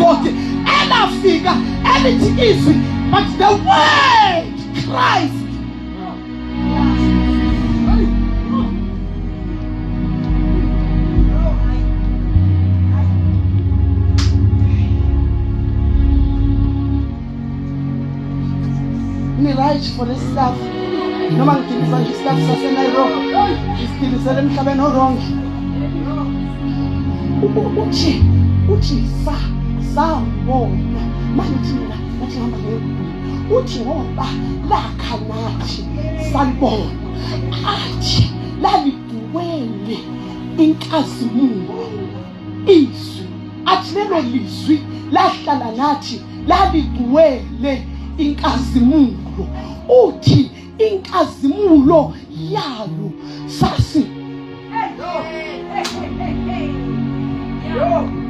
indoda elafika elithi izwi, but the word Christ. Me right for this stuff. No man can find this stuff so say wrong. This thing is emhlabeni wrong. Uthi sawubona manje mina nathi hamba ngeke. Uthi ngoba lakha nathi salibona athi laliduwele inkazimulo izwi, athi lelo lizwi lahlala nathi laliduwele inkazimulo. Uthi inkazimulo yalo sasi. Yo.